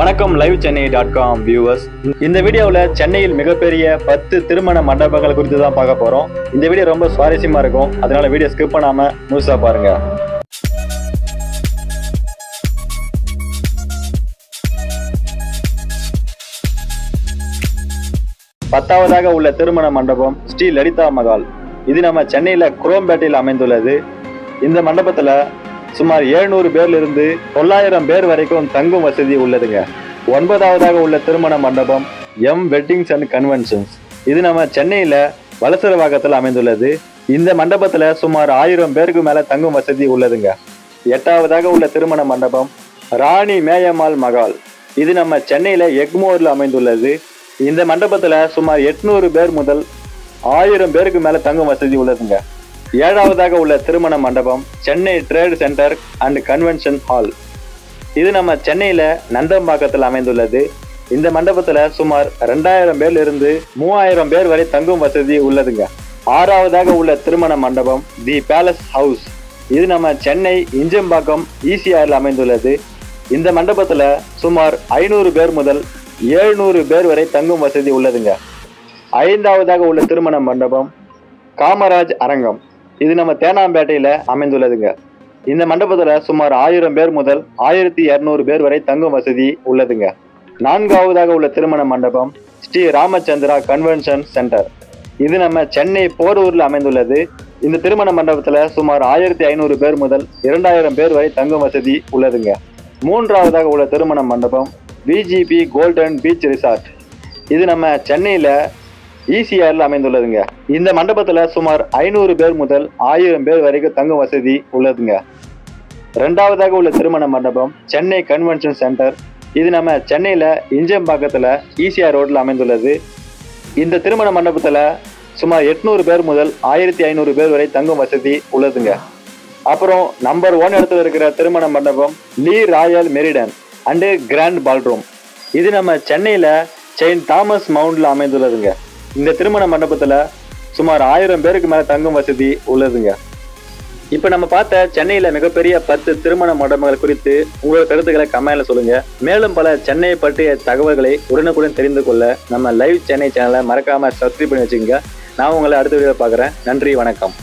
வணக்கம் livechennai.com viewers. இந்த வீடியோவில் சென்னையில் மிகப்பெரிய 10 திருமண மண்டபங்கள் குறித்து தான் பார்க்க போறோம். இந்த வீடியோ ரொம்ப சுவாரஸ்யமா இருக்கும். அதனால வீடியோ ஸ்கிப் பண்ணாம முழுசா பாருங்க. 10வதாக உள்ள திருமண மண்டபம் ஸ்ரீ லலிதா மகால். இது நம்ம சென்னையில குரோம்பேட்டையில் அமைந்துள்ளது. இந்த மண்டபத்துல சுமார் 700 பேர்ல இருந்து 900 பேர் வரைக்கும் தங்கும் வசதி உள்ளதுங்க. 9வதாக உள்ள திருமண மண்டபம் எம் வெட்டிங்ஸ் அண்ட் கன்வென்ஷன்ஸ். இது நம்ம சென்னையில வலசரவாக்கத்தில் அமைந்துள்ளது. இந்த மண்டபத்துல சுமார் 1000 பேருக்கு மேல தங்கும் வசதி உள்ளதுங்க. 8வதாக உள்ள திருமண மண்டபம் ராணி மேயம்மாள் மகால். இது நம்ம சென்னையில எக்மோர்ல அமைந்துள்ளது. இந்த மண்டபத்துல சுமார் 800 பேர் முதல் 1000 பேருக்கு மேல தங்கும் வசதி உள்ளதுங்க. 7வதாக உள்ள திருமண மண்டபம் Chennai trade centre and convention hall. இது நம்ம சென்னையில நந்தம்பாக்கத்தில் அமைந்துள்ளது. இந்த மண்டபத்துல சுமார் 2000 பேர்ல இருந்து 3000 பேர் வரை தங்கும் வசதி உள்ளதுங்க. 6வதாக உள்ள திருமண மண்டபம் தி பேலஸ் ஹவுஸ். இது நம்ம சென்னை இஞ்சம்பாக்கம் ECRல அமைந்துள்ளது. இந்த மண்டபத்துல சுமார் 500 பேர் முதல் 700 பேர் வரை தங்கும் வசதி உள்ளதுங்க. 5வதாக உள்ள திருமண மண்டபம் காமராஜ் அரங்கம். இது நம்ம தேனாம்பேட்டையில அமைந்துள்ளதுங்க. இந்த மண்டபத்துல சுமார் 1000 பேர் முதல் 1200 பேர் வரை தங்கும் வசதி உள்ளதுங்க. 4வதாக உள்ள திருமண மண்டபம் ஸ்ரீ ராமச்சந்திரா கன்வென்ஷன் சென்டர். இது நம்ம சென்னை போரூர்ல அமைந்துள்ளது. இந்த திருமண மண்டபத்துல சுமார் 1500 பேர் முதல் 2000 பேர் வரை தங்கும் வசதி உள்ளதுங்க. 3வதாக உள்ள திருமண மண்டபம் VGP கோல்டன் பீச் ரிசார்ட். இது நம்ம சென்னையில ECRல அமைந்துள்ளதுங்க. இந்த மண்டபத்துல சுமார் 500 பேர் முதல் 1000 பேர் வரைக்கும் தங்கும் வசதி உள்ளதுங்க. 2வதாக உள்ள திருமண மண்டபம் சென்னை கன்வென்ஷன் சென்டர். இது நம்ம சென்னையில இஞ்சம்பாக்கத்துல ECR ரோட்ல அமைந்துள்ளது. இந்த திருமண மண்டபத்துல சுமார் 800 பேர் முதல் 1500 பேர் வரை தங்கும் வசதி உள்ளதுங்க. அப்புறம் நம்பர் 1 இடத்துல இருக்கிற திருமண மண்டபம் லீ ராயல் மெரிடன் அண்ட் கிராண்ட் பால்ரூம். இது நம்ம சென்னையில செயின்ட் தாமஸ் மவுண்ட்ல அமைந்துள்ளதுங்க. இந்த திருமண மண்டபத்துல சுமார் 1000 பேருக்கு மேல தங்கும் வசதி உள்ளதுங்க. இப்ப நம்ம பார்த்த சென்னையில மிகப்பெரிய 10 திருமண மண்டபங்கள் குறித்து உங்களோட கருத்துக்களை கமெண்ட்ல சொல்லுங்க. மேலும் பல சென்னையை பற்றிய தகவல்களை உடனுக்குடன் தெரிந்து கொள்ள நம்ம லைவ் சென்னை சேனலை மறக்காம சப்ஸ்கிரைப் பண்ணி வச்சுக்கோங்க. நான் உங்களை அடுத்த வீடியோ பார்க்குறேன். நன்றி, வணக்கம்.